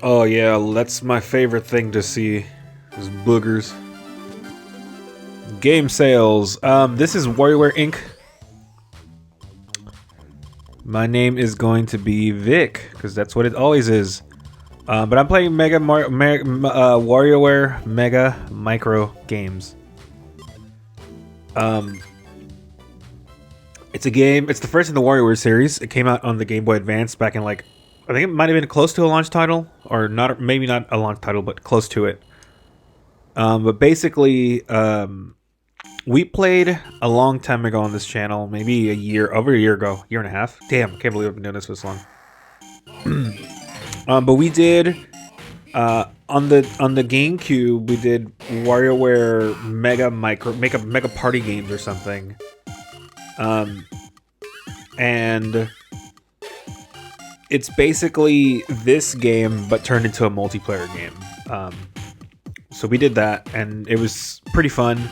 Oh yeah, that's my favorite thing to see, is boogers. Game sales. This is WarioWare Inc. My name is going to be Vic, because that's what it always is. But I'm playing WarioWare Mega Micro Games. It's a game. It's the first in the WarioWare series. It came out on the Game Boy Advance back in I think it might have been close to a launch title, or not. Maybe not a launch title, but close to it. But basically, we played a long time ago on this channel, maybe over a year ago, year and a half. Damn, I can't believe I've been doing this for this long. But we did on the GameCube, we did WarioWare Mega Party Games or something. And it's basically this game but turned into a multiplayer game. So we did that, and it was pretty fun.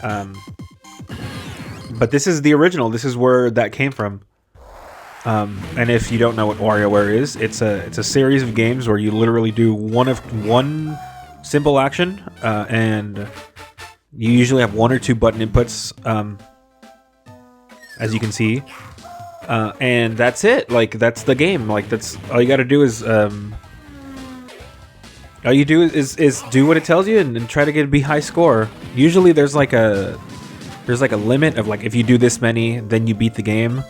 But this is the original. This is where that came from. And if you don't know what WarioWare is, it's a series of games where you literally do one simple action, and you usually have one or two button inputs, as you can see, and that's it. Like, that's the game. Like, that's all you got to do is all you do is do what it tells you and try to get a be high score. Usually there's like a limit of, like, if you do this many, then you beat the game.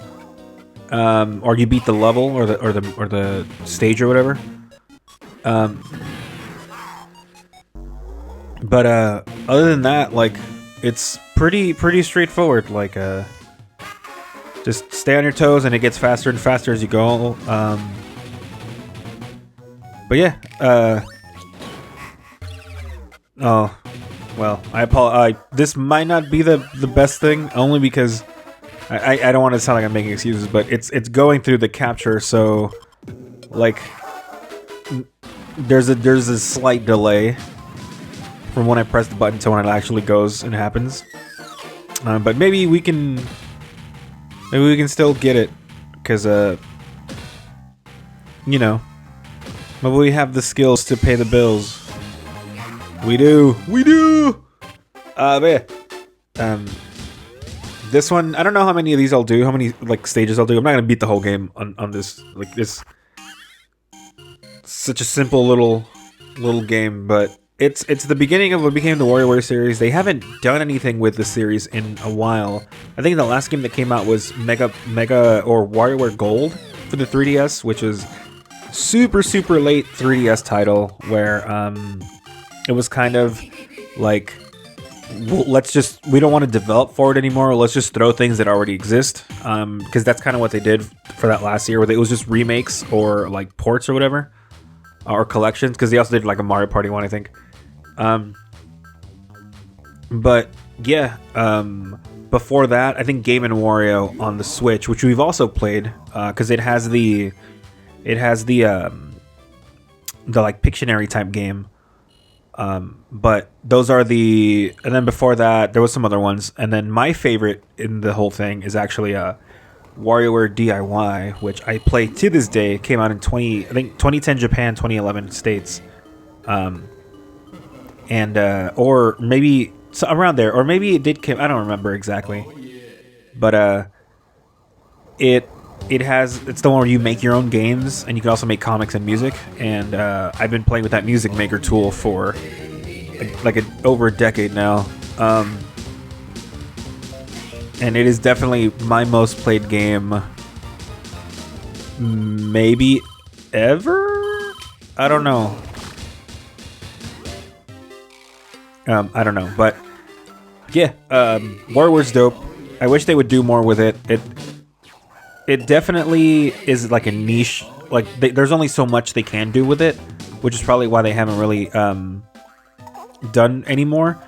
Or you beat the level or the stage or whatever. But other than that, like, it's pretty straightforward. Like, just stay on your toes, and it gets faster and faster as you go. But yeah. Oh, well, I apologize. This might not be the best thing, only because I don't want to sound like I'm making excuses, but it's going through the capture, so like there's a slight delay from when I press the button to when it actually goes and happens. But maybe we can still get it, because you know, maybe we have the skills to pay the bills. We do. But yeah. This one, I don't know how many of these I'll do, how many like stages I'll do. I'm not gonna beat the whole game on this. Like, this, such a simple little game, but it's the beginning of what became the WarioWare series. They haven't done anything with the series in a while. I think the last game that came out was Mega or WarioWare Gold for the 3DS, which was super late 3DS title, where it was kind of like, well, we don't want to develop for it anymore. Let's just throw things that already exist. Because that's kind of what they did for that last year, where it was just remakes or like ports or whatever, or collections. Because they also did like a Mario Party one, I think. But yeah, before that, I think Game & Wario on the Switch, which we've also played, because it has the like Pictionary type game. But those are and then before that, there was some other ones. And then my favorite in the whole thing is actually WarioWare DIY, which I play to this day. It came out in 2010 Japan, 2011 States. Or maybe around there, or maybe it did come, I don't remember exactly. But it's the one where you make your own games, and you can also make comics and music. And I've been playing with that music maker tool for like over a decade now. And it is definitely my most played game, maybe ever? I don't know. I don't know, but yeah, WarioWare's dope. I wish they would do more with it. It definitely is like a niche. Like, there's only so much they can do with it, which is probably why they haven't really done anymore.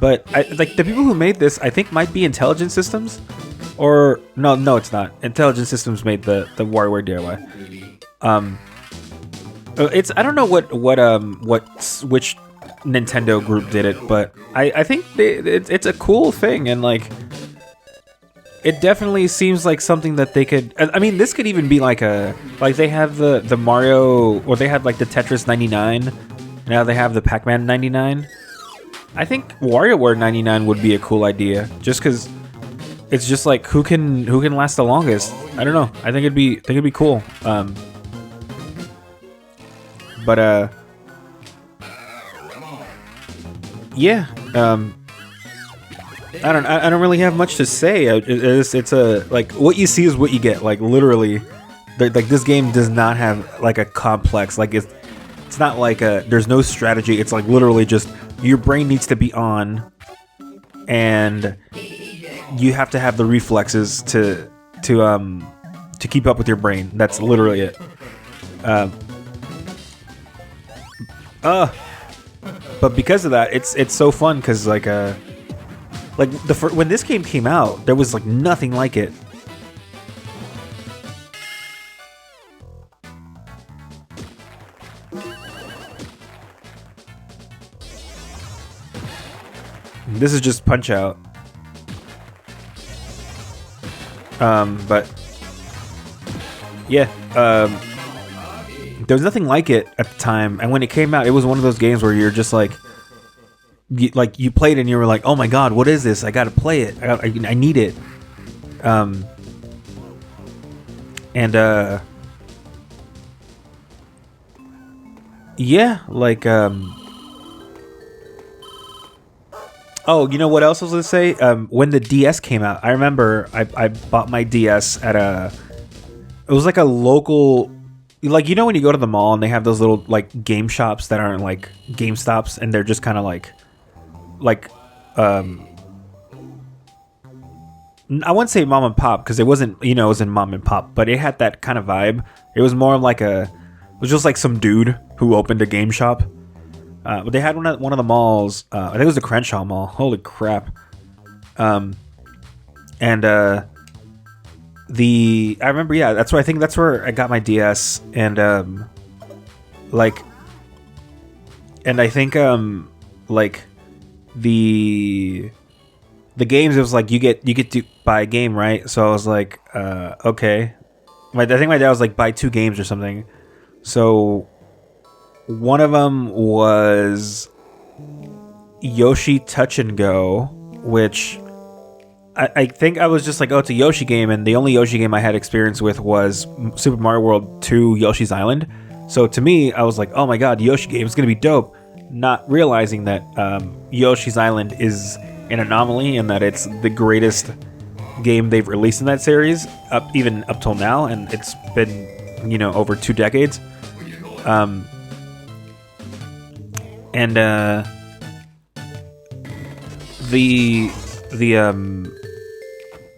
But like, the people who made this, I think, might be Intelligent Systems, or no, it's not. Intelligent Systems made the WarioWare DIY. It's, I don't know which Nintendo group did it, but I think it's a cool thing, and like, it definitely seems like something that they could. I mean, this could even be like they have the Mario, or they had like the Tetris 99. Now they have the Pac-Man 99. I think WarioWare 99 would be a cool idea, just because it's just like who can last the longest. I don't know. I think it'd be cool. But yeah. I don't really have much to say. It's a like what you see is what you get. Like literally, like this game does not have like a complex. Like it's not like there's no strategy. It's like literally just your brain needs to be on, and you have to have the reflexes to keep up with your brain. That's literally it. But because of that, it's so fun because like when this game came out, there was like nothing like it. This is just Punch Out. But yeah, there was nothing like it at the time, and when it came out, it was one of those games where you're just like, you played it and you were like, oh my god, what is this? I gotta play it. I need it. Yeah, like oh, you know what else I was gonna say? When the DS came out, I remember I bought my DS at it was like a local, like, you know when you go to the mall and they have those little like game shops that aren't like GameStops, and they're just kind of like I wouldn't say mom and pop, because it wasn't, it wasn't mom and pop, but it had that kind of vibe. It was more like it was just like some dude who opened a game shop. But they had one at one of the malls. I think it was the Crenshaw Mall. Holy crap! I remember, yeah, I think that's where I got my DS, and I think like the games, it was like you get to buy a game, right? So I was like, okay. I think my dad was like, buy 2 games or something. So one of them was Yoshi Touch and Go, which I think I was just like, oh, it's a Yoshi game, and the only Yoshi game I had experience with was Super Mario World 2 Yoshi's Island. So to me, I was like, oh my god, Yoshi game is going to be dope, not realizing that Yoshi's Island is an anomaly, and that it's the greatest game they've released in that series, even up till now, and it's been, over 2 decades. The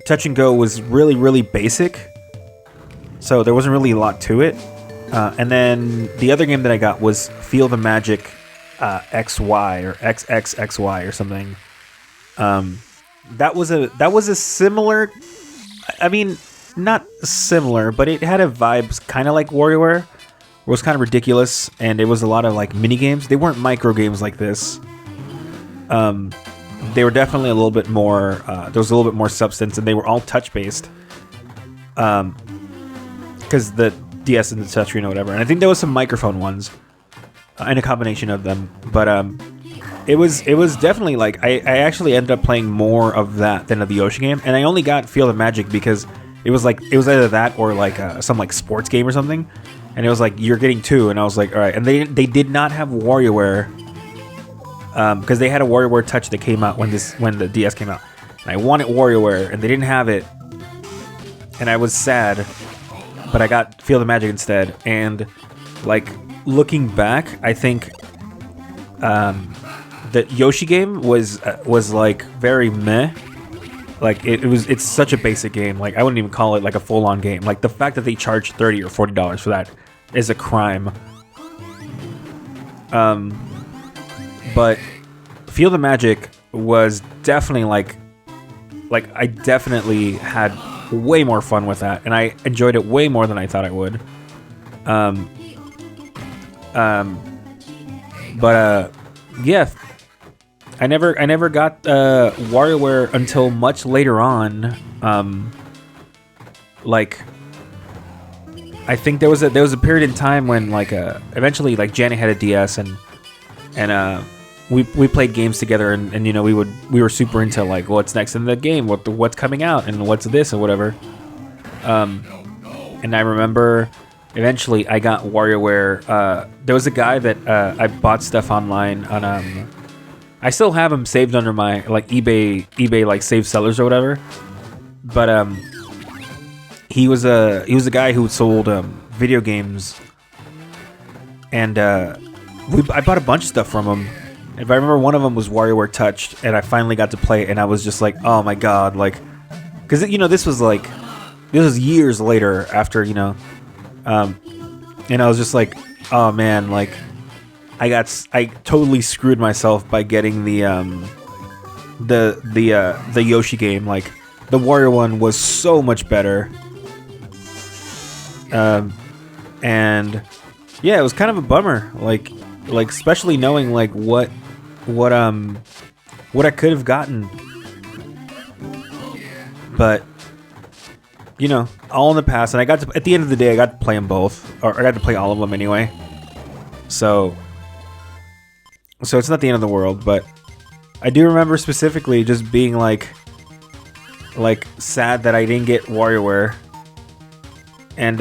Touch and Go was really, really basic, so there wasn't really a lot to it. And then the other game that I got was Feel the Magic XY or XXXY or something. That was a similar, I mean, not similar, but it had a vibe kind of like WarioWare. It was kind of ridiculous, and it was a lot of like mini games. They weren't micro games like this. They were definitely a little bit more. There was a little bit more substance, and they were all touch based. Because the DS and the touchscreen or whatever, and I think there was some microphone ones, and a combination of them. But it was definitely like I actually ended up playing more of that than of the Yoshi game, and I only got Feel the Magic because it was either that or like some like sports game or something. And it was like, you're getting 2, and I was like, all right. And they did not have WarioWare, because they had a WarioWare Touch that came out when the DS came out. And I wanted WarioWare, and they didn't have it, and I was sad. But I got Feel the Magic instead. And like looking back, I think the Yoshi game was like very meh. Like it's such a basic game. Like I wouldn't even call it like a full-on game. Like the fact that they charge $30 or $40 for that is a crime. But Feel the Magic was definitely like I definitely had way more fun with that, and I enjoyed it way more than I thought I would. Yeah. I never got WarioWare until much later on. Like, I think there was a period in time when like eventually like Janet had a DS and we played games together and you know we were super into like what's next in the game, what's coming out and what's this or whatever. And I remember eventually I got WarioWare. There was a guy that I bought stuff online on. I still have him saved under my like eBay like save sellers or whatever. But he was a guy who sold video games, and I bought a bunch of stuff from him. If I remember, one of them was WarioWare Touched, and I finally got to play it, and I was just like, oh my god, like, because you know this was years later after, you know, and I was just like, oh man, like I totally screwed myself by getting the Yoshi game. Like the Wario one was so much better, and yeah, it was kind of a bummer, like especially knowing like what I could have gotten, but you know, all in the past. And I got to, at the end of the day, I got to play them both, or I got to play all of them anyway. So it's not the end of the world, but I do remember specifically just being like sad that I didn't get WarioWare, and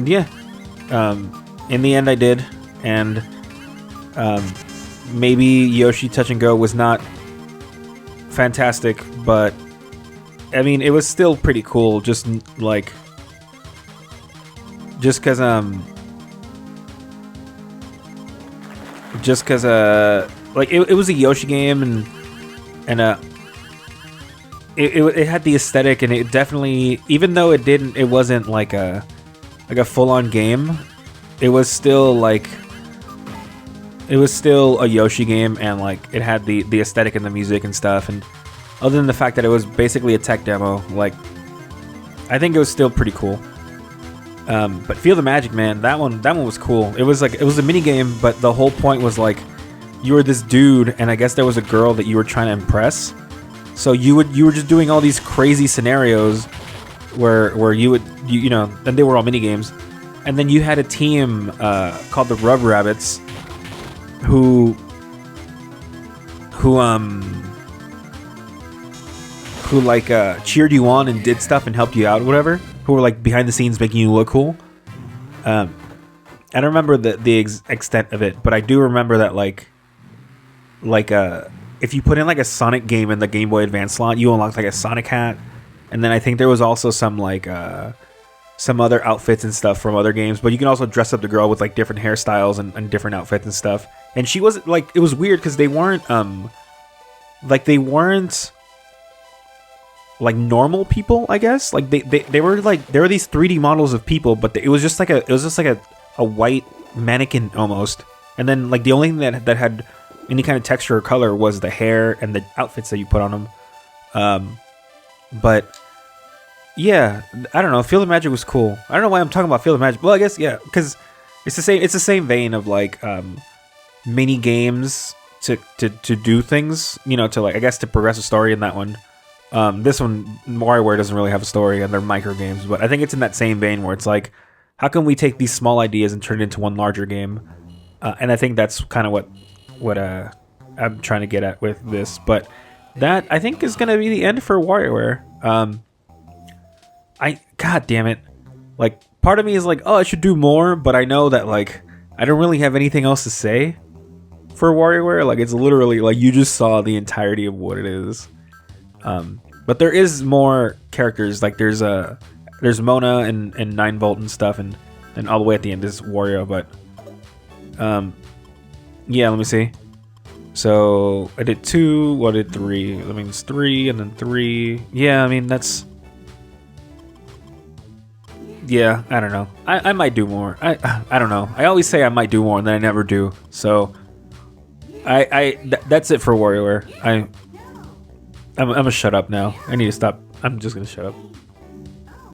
yeah, in the end I did, and maybe Yoshi Touch and Go was not fantastic, but I mean it was still pretty cool. Just because like it was a Yoshi game, and it had the aesthetic, and it definitely, even though it wasn't like a full-on game, it was still a Yoshi game, and like it had the aesthetic and the music and stuff. And other than the fact that it was basically a tech demo, like I think it was still pretty cool. But Feel the Magic, man, that one was cool. It was a mini game, but the whole point was like you were this dude, and I guess there was a girl that you were trying to impress. So you were just doing all these crazy scenarios where you know, and they were all mini games, and then you had a team called the Rub Rabbits who like cheered you on and did stuff and helped you out or whatever, who were like behind the scenes making you look cool. I don't remember the extent of it, but I do remember that like if you put in like a Sonic game in the Game Boy Advance slot, you unlocked like a Sonic hat, and then I think there was also some like some other outfits and stuff from other games, but you can also dress up the girl with like different hairstyles and different outfits and stuff. And she was like, it was weird because they weren't like normal people, I guess. Like they were like, there were these 3D models of people, but it was just like a white mannequin almost. And then like the only thing that had any kind of texture or color was the hair and the outfits that you put on them. But yeah, I don't know. Feel the Magic was cool. I don't know why I'm talking about Feel the Magic. Well, I guess yeah, because it's the same vein of like mini games to do things, you know, to like, I guess, to progress a story in that one. This one, WarioWare, doesn't really have a story, and they're microgames, but I think it's in that same vein where it's like, how can we take these small ideas and turn it into one larger game? And I think that's kind of what I'm trying to get at with this. But that, I think, is going to be the end for WarioWare. God damn it. Like, part of me is like, oh, I should do more, but I know that, like, I don't really have anything else to say for WarioWare. Like, it's literally, like, you just saw the entirety of what it is. But there is more characters. Like, there's Mona and 9-Volt and stuff, and all the way at the end is Wario, but yeah, let me see. So I did 2, what did 3? That means 3 and then 3. Yeah, I mean that's, yeah, I don't know. I might do more. I don't know. I always say I might do more and then I never do. So that's it for WarioWare. I'm gonna shut up now. I need to stop. I'm just gonna shut up.